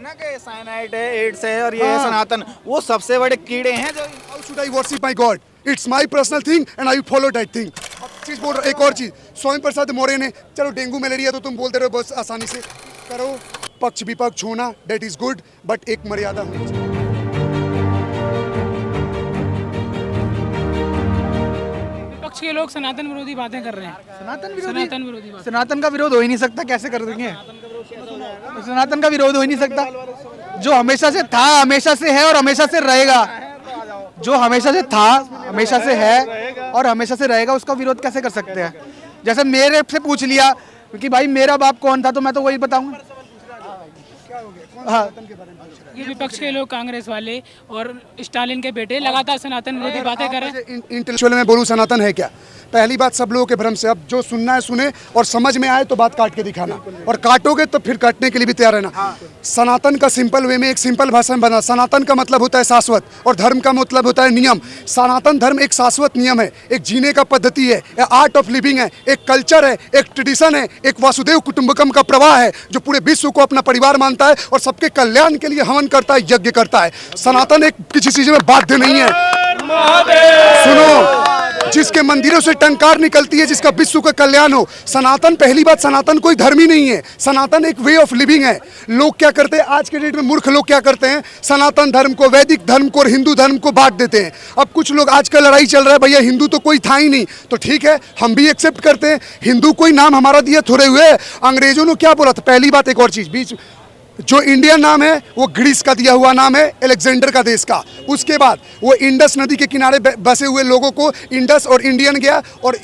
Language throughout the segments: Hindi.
ना कि साइनाइड है, एड्स है और ये है सनातन, वो सबसे बड़े कीड़े हैं जो। How should I worship my God? It's my personal thing and I will follow that thing. चीज बोल रहा एक और चीज, स्वामी प्रसाद मौर्य ने, चलो डेंगू मलेरिया तो तुम बोलते रहो बस आसानी से करो, पक्ष विपक्ष होना डेट इज गुड, बट एक मर्यादा होनी चाहिए। विपक्ष के लोग सनातन विरोधी बातें कर रहे हैं। सनातन विरोधी बात। सनातन का विरोध हो ही नहीं सकता, कैसे कर देंगे? सनातन का विरोध हो ही नहीं सकता। जो हमेशा से था, हमेशा से है और हमेशा से रहेगा, जो हमेशा से था, हमेशा से है और हमेशा से रहेगा, उसका विरोध कैसे कर सकते हैं? जैसे मेरे से पूछ लिया कि भाई मेरा बाप कौन था, तो मैं तो वही बताऊंगा। हाँ, ये विपक्ष के लोग, कांग्रेस वाले और स्टालिन के बेटे लगातार सनातन विरोधी बातें कर रहे हैं। इंटेलेक्चुअल में बोलूं सनातन है क्या? पहली बात सब लोगों के भ्रम से, अब जो सुनना है सुने और समझ में आए तो बात काट के दिखाना, और काटोगे तो फिर काटने के लिए भी तैयार रहना। सनातन का सिंपल वे में, एक सिंपल भाषा में बना, सनातन का मतलब होता है शाश्वत और धर्म का मतलब होता है नियम। सनातन धर्म एक शाश्वत नियम है, एक जीने का पद्धति है, आर्ट ऑफ लिविंग है, एक कल्चर है, एक ट्रेडिशन है, एक वासुदेव कुटुंबकम का प्रवाह है जो पूरे विश्व को अपना परिवार मानता है और सबके कल्याण के लिए हवन करता है, यज्ञ करता है। सनातन एक किसी चीज में बाध्य नहीं है। सुनो, जिसके मंदिरों से टंकार निकलती है, जिसका विश्व का कल्याण हो। सनातन, पहली बात, सनातन कोई धर्म ही नहीं है, सनातन एक वे ऑफ लिविंग है। लोग क्या करते हैं आज के डेट में, मूर्ख लोग क्या करते हैं, सनातन धर्म को, वैदिक धर्म को और हिंदू धर्म को बांट देते हैं। अब कुछ लोग, आज का लड़ाई चल रहा है, भैया हिंदू तो कोई था ही नहीं, तो ठीक है हम भी एक्सेप्ट करते हैं, हिंदू कोई नाम हमारा दिया थोड़े हुए। अंग्रेजों ने क्या बोला था? पहली बात, एक और चीज, बीच जो इंडियन नाम है वो ग्रीस का दिया हुआ नाम है, अलेक्जेंडर का देश का। उसके बाद वो इंडस नदी के किनारे बसे हुए लोगों को इंडस और इंडियन गया, और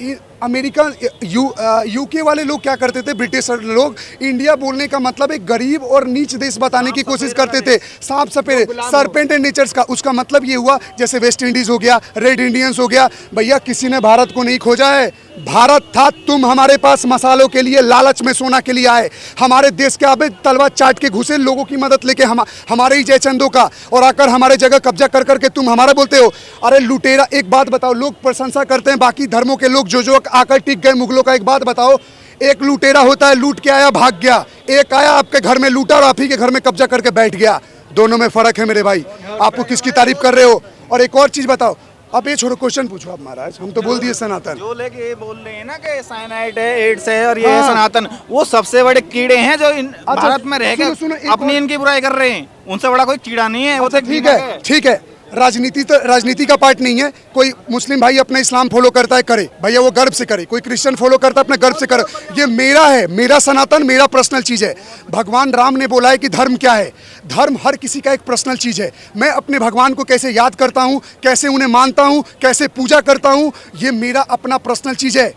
अमेरिका यूके वाले लोग क्या करते थे, ब्रिटिश लोग, इंडिया बोलने का मतलब एक गरीब और नीच देश बताने की कोशिश करते थे। सांप सपेरे, सरपेंट एंड नेचर्स का, उसका मतलब ये हुआ जैसे वेस्ट इंडीज हो गया, रेड इंडियंस हो गया। भैया किसी ने भारत को नहीं खोजा है, भारत था, तुम हमारे पास मसालों के लिए, लालच में सोना के लिए आए, हमारे देश के आबे तलवार चाट के घुसे, लोगों की मदद लेके हमारे ही जयचंदों का, और आकर हमारे जगह कब्जा कर करके तुम हमारा बोलते हो। अरे लुटेरा, एक बात बताओ, लोग प्रशंसा करते हैं बाकी धर्मों के लोग जो आकर टिक गए मुगलों का, एक बात बताओ, एक लुटेरा होता है, लूट के आया भाग गया, एक आया आपके घर में लूटा और आप ही के घर में कब्जा करके बैठ गया। दोनों में फर्क है मेरे भाई, आपको किसकी तारीफ कर रहे हो? और एक और चीज बताओ, अब ये छोड़ो, क्वेश्चन पूछो आप महाराज, हम तो बोल दिए सनातन। जो लोग ये बोल रहे हैं ना कि साइनाइड है, एड्स है और ये है सनातन, वो सबसे बड़े कीड़े हैं जो भारत में रह के अपनी इनकी बुराई कर रहे हैं। उनसे बड़ा कोई कीड़ा नहीं है। वो तो ठीक है, ठीक है, राजनीति का पार्ट नहीं है। कोई मुस्लिम भाई अपना इस्लाम फॉलो करता है, करे भैया, वो गर्व से करे। कोई क्रिश्चियन फॉलो करता है, अपने गर्व से करे। ये मेरा है, मेरा सनातन, मेरा पर्सनल चीज है। भगवान राम ने बोला है कि धर्म क्या है, धर्म हर किसी का एक पर्सनल चीज है। मैं अपने भगवान को कैसे याद करता हूँ, कैसे उन्हें मानता हूँ, कैसे पूजा करता हूँ, ये मेरा अपना पर्सनल चीज है।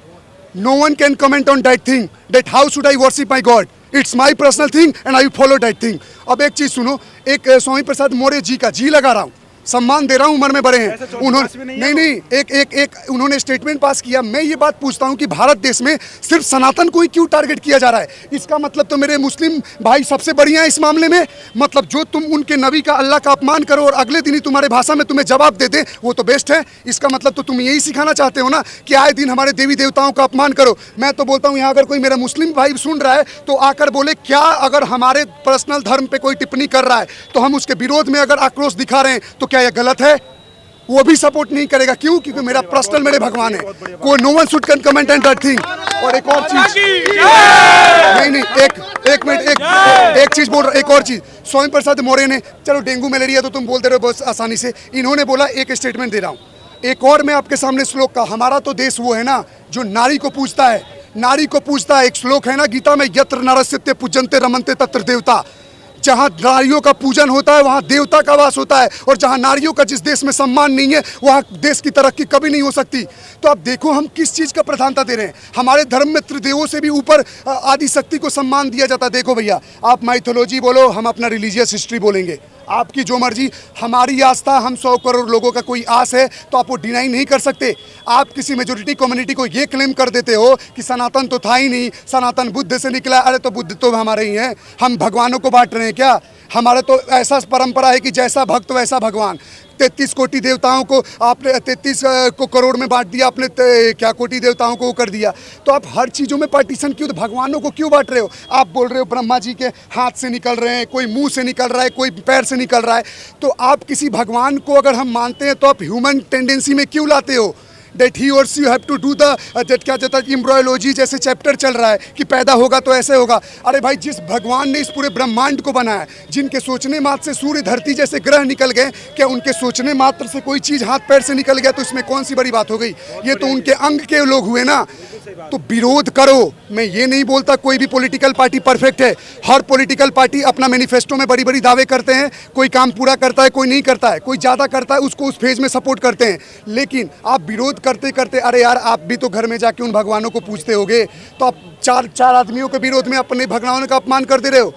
No one can comment on that thing, that how should I worship my God. It's my personal thing and I follow that thing. अब एक चीज सुनो, एक स्वामी प्रसाद मौर्य जी का जी लगा रहा हूँ, सम्मान दे रहा हूं, उम्र में बड़े हैं उन्होंने, नहीं, एक उन्होंने स्टेटमेंट पास किया। मैं ये बात पूछता हूं कि भारत देश में सिर्फ सनातन को ही क्यों टारगेट किया जा रहा है? इसका मतलब तो मेरे मुस्लिम भाई सबसे बढ़िया है इस मामले में। मतलब जो तुम उनके नबी का, अल्लाह का अपमान करो और अगले दिन ही तुम्हारे भाषा में तुम्हें जवाब दे दे, वो तो बेस्ट है। इसका मतलब तो तुम यही सिखाना चाहते हो ना कि आए दिन हमारे देवी देवताओं का अपमान करो। मैं तो बोलता हूँ यहाँ अगर कोई मेरा मुस्लिम भाई सुन रहा है तो आकर बोले, क्या अगर हमारे पर्सनल धर्म पे कोई टिप्पणी कर रहा है तो हम उसके विरोध में अगर आक्रोश दिखा रहे हैं तो क्या यह गलत है? वो भी सपोर्ट नहीं करेगा। क्यों? क्योंकि मेरा पर्सनल, मेरे भगवान है। कोई no one should can comment and that thing. और एक और चीज, नहीं, एक मिनट, एक चीज बोल रहा, एक और चीज, स्वामी प्रसाद मौर्य ने, चलो डेंगू मलेरिया तो तुम बोलते रहो बस आसानी से, इन्होंने बोला, एक स्टेटमेंट दे रहा हूँ, एक और मैं आपके सामने श्लोक का, हमारा तो देश वो है ना जो नारी को पूजता है, नारी को पूजता है। एक श्लोक है ना गीता में, यत्र नरस्यते पूजन्ते रमन्ते तत्र देवता। जहाँ नारियों का पूजन होता है वहाँ देवता का वास होता है, और जहाँ नारियों का जिस देश में सम्मान नहीं है वहाँ देश की तरक्की कभी नहीं हो सकती। तो अब देखो हम किस चीज़ का प्रधानता दे रहे हैं। हमारे धर्म में त्रिदेवों से भी ऊपर आदि शक्ति को सम्मान दिया जाता है। देखो भैया, आप माइथोलॉजी बोलो, हम अपना रिलीजियस हिस्ट्री बोलेंगे, आपकी जो मर्जी। हमारी आस्था, हम 100 करोड़ लोगों का कोई आस है तो आप वो डिनाई नहीं कर सकते। आप किसी मेजोरिटी कम्युनिटी को ये क्लेम कर देते हो कि सनातन तो था ही नहीं, सनातन बुद्ध से निकला। अरे तो बुद्ध तो हमारे ही हैं, हम भगवानों को बांट रहे हैं क्या? हमारे तो ऐसा परंपरा है कि जैसा भक्त वैसा भगवान। 33 कोटि देवताओं को आपने 33 को करोड़ में बांट दिया, आपने क्या कोटि देवताओं को वो कर दिया। तो आप हर चीज़ों में पार्टीशन क्यों, तो भगवानों को क्यों बांट रहे हो? आप बोल रहे हो ब्रह्मा जी के हाथ से निकल रहे हैं, कोई मुंह से निकल रहा है, कोई पैर से निकल रहा है। तो आप किसी भगवान को अगर हम मानते हैं तो आप ह्यूमन टेंडेंसी में क्यों लाते हो? That he or she have to do the that क्या कहता है एम्ब्रियोलॉजी जैसे चैप्टर चल रहा है कि पैदा होगा तो ऐसे होगा। अरे भाई, जिस भगवान ने इस पूरे ब्रह्मांड को बनाया, जिनके सोचने मात्र से सूर्य धरती जैसे ग्रह निकल गए, क्या उनके सोचने मात्र से कोई चीज़ हाथ पैर से निकल गया तो इसमें कौन सी बड़ी बात हो गई? ये तो उनके अंग के लोग हुए ना। तो विरोध करो। मैं ये नहीं बोलता कोई भी पॉलिटिकल पार्टी परफेक्ट है। हर पॉलिटिकल पार्टी अपना मैनिफेस्टो में बड़ी बड़ी दावे करते हैं, कोई काम पूरा करता है, कोई नहीं करता है, कोई ज़्यादा करता है उसको उस फेज में सपोर्ट करते हैं। लेकिन आप विरोध करते करते, अरे यार आप भी तो घर में जाके उन भगवानों को पूछते होगे, तो आप चार आदमियों के विरोध में अपने भगवानों का अपमान कर दे रहे हो।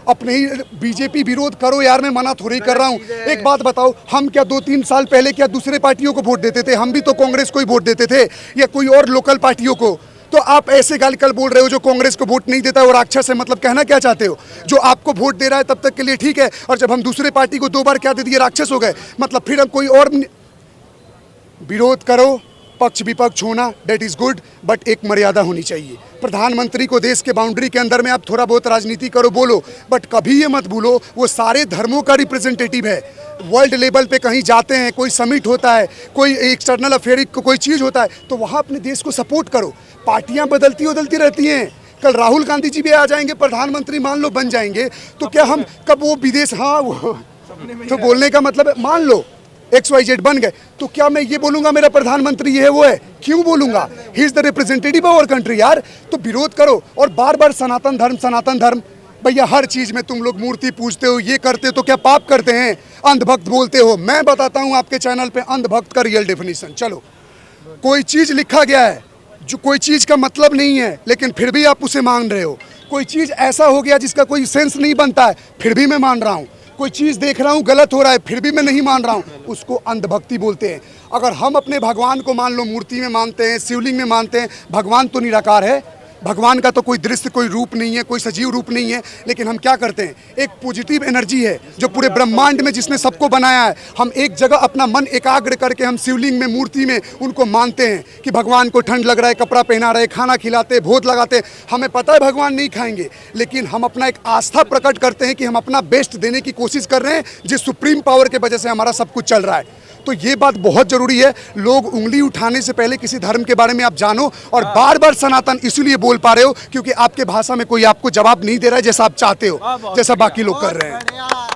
अपने ही बीजेपी विरोध करो यार, मैं मना थोड़ी कर रहा हूँ। एक बात बताओ, हम क्या 2-3 साल पहले क्या दूसरे पार्टियों को वोट देते थे? हम भी तो कांग्रेस को ही वोट देते थे या कोई और लोकल पार्टियों को। तो आप ऐसे गाली कल बोल रहे हो जो कांग्रेस को वोट नहीं देता है और राक्षस है, मतलब कहना क्या चाहते हो? जो आपको वोट दे रहा है तब तक के लिए ठीक है, और जब हम दूसरे पार्टी को 2 बार क्या दे दिए, राक्षस हो गए। मतलब फिर हम कोई और विरोध करो, पक्ष विपक्ष होना डेट इज़ गुड, बट एक मर्यादा होनी चाहिए। प्रधानमंत्री को देश के बाउंड्री के अंदर में आप थोड़ा बहुत राजनीति करो, बोलो, बट कभी ये मत भूलो वो सारे धर्मों का रिप्रेजेंटेटिव है। वर्ल्ड लेवल पे कहीं जाते हैं, कोई समिट होता है, कोई एक्सटर्नल अफेयर कोई चीज़ होता है, तो वहाँ अपने देश को सपोर्ट करो। पार्टियाँ बदलती रहती हैं। कल राहुल गांधी जी भी आ जाएंगे, प्रधानमंत्री मान लो बन जाएंगे, तो क्या हम कब वो विदेश, हाँ वो तो बोलने का मतलब है, मान लो XYZ बन गए, तो क्या मैं ये बोलूंगा मेरा प्रधानमंत्री ये है वो है? क्यों बोलूंगा? He is the representative of our country यार। तो विरोध करो। और बार बार सनातन धर्म, भैया हर चीज में तुम लोग मूर्ति पूजते हो, ये करते हो, तो क्या पाप करते हैं? अंधभक्त बोलते हो। मैं बताता हूँ आपके चैनल पे अंधभक्त का रियल डेफिनेशन। चलो, कोई चीज लिखा गया है जो कोई चीज का मतलब नहीं है, लेकिन फिर भी आप उसे मान रहे हो। कोई चीज ऐसा हो गया जिसका कोई सेंस नहीं बनता है, फिर भी मैं मान रहा हूँ। कोई चीज़ देख रहा हूँ गलत हो रहा है, फिर भी मैं नहीं मान रहा हूँ, उसको अंधभक्ति बोलते हैं। अगर हम अपने भगवान को मान लो मूर्ति में मानते हैं, शिवलिंग में मानते हैं, भगवान तो निराकार है, भगवान का तो कोई दृश्य, कोई रूप नहीं है, कोई सजीव रूप नहीं है। लेकिन हम क्या करते हैं, एक पॉजिटिव एनर्जी है जो पूरे ब्रह्मांड में जिसने सबको बनाया है, हम एक जगह अपना मन एकाग्र करके हम शिवलिंग में, मूर्ति में उनको मानते हैं कि भगवान को ठंड लग रहा है, कपड़ा पहना रहे, खाना खिलाते, भोज लगाते। हमें पता है भगवान नहीं खाएंगे, लेकिन हम अपना एक आस्था प्रकट करते हैं कि हम अपना बेस्ट देने की कोशिश कर रहे हैं, जिस सुप्रीम पावर के वजह से हमारा सब कुछ चल रहा है। तो ये बात बहुत जरूरी है। लोग उंगली उठाने से पहले किसी धर्म के बारे में आप जानो। और बार बार सनातन इसलिए बोल पा रहे हो क्योंकि आपके भाषा में कोई आपको जवाब नहीं दे रहा है जैसा आप चाहते हो, जैसा बाकी लोग कर रहे हैं।